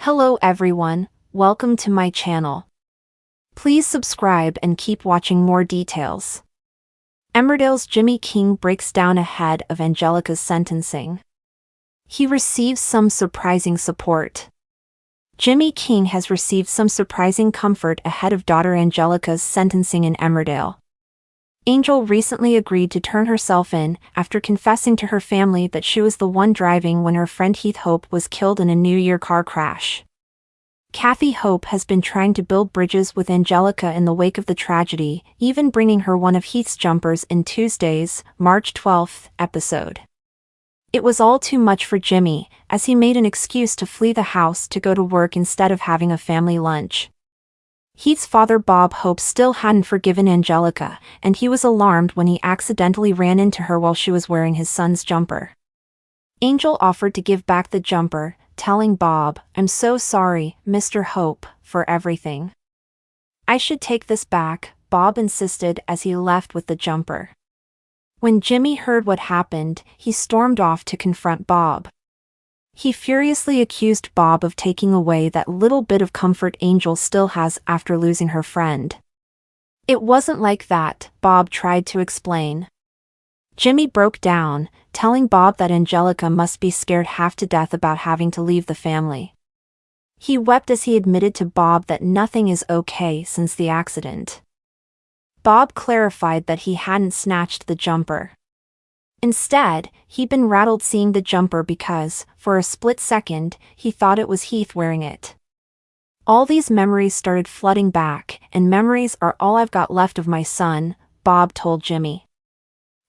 Hello everyone, welcome to my channel. Please subscribe and keep watching more details. Emmerdale's Jimmy King breaks down ahead of Angelica's sentencing. He receives some surprising support. Jimmy King has received some surprising comfort ahead of daughter Angelica's sentencing in Emmerdale. Angel recently agreed to turn herself in after confessing to her family that she was the one driving when her friend Heath Hope was killed in a New Year car crash. Kathy Hope has been trying to build bridges with Angelica in the wake of the tragedy, even bringing her one of Heath's jumpers in Tuesday's, March 12th, episode. It was all too much for Jimmy, as he made an excuse to flee the house to go to work instead of having a family lunch. Heath's father Bob Hope still hadn't forgiven Angelica, and he was alarmed when he accidentally ran into her while she was wearing his son's jumper. Angel offered to give back the jumper, telling Bob, "I'm so sorry, Mr. Hope, for everything." "I should take this back," Bob insisted as he left with the jumper. When Jimmy heard what happened, he stormed off to confront Bob. He furiously accused Bob of taking away that little bit of comfort Angel still has after losing her friend. "It wasn't like that," Bob tried to explain. Jimmy broke down, telling Bob that Angelica must be scared half to death about having to leave the family. He wept as he admitted to Bob that nothing is okay since the accident. Bob clarified that he hadn't snatched the jumper. Instead, he'd been rattled seeing the jumper because, for a split second, he thought it was Heath wearing it. "All these memories started flooding back, and memories are all I've got left of my son," Bob told Jimmy.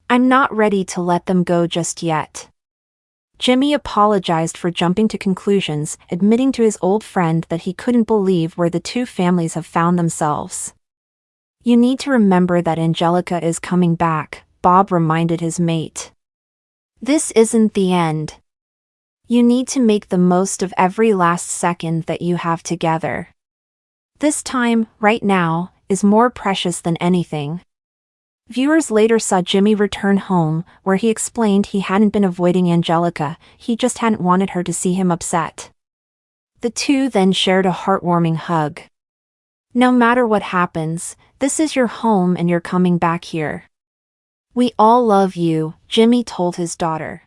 "I'm not ready to let them go just yet." Jimmy apologized for jumping to conclusions, admitting to his old friend that he couldn't believe where the two families have found themselves. "You need to remember that Angelica is coming back," Bob reminded his mate. "This isn't the end. You need to make the most of every last second that you have together. This time, right now, is more precious than anything." Viewers later saw Jimmy return home, where he explained he hadn't been avoiding Angelica, he just hadn't wanted her to see him upset. The two then shared a heartwarming hug. "No matter what happens, this is your home and you're coming back here. We all love you," Jimmy told his daughter.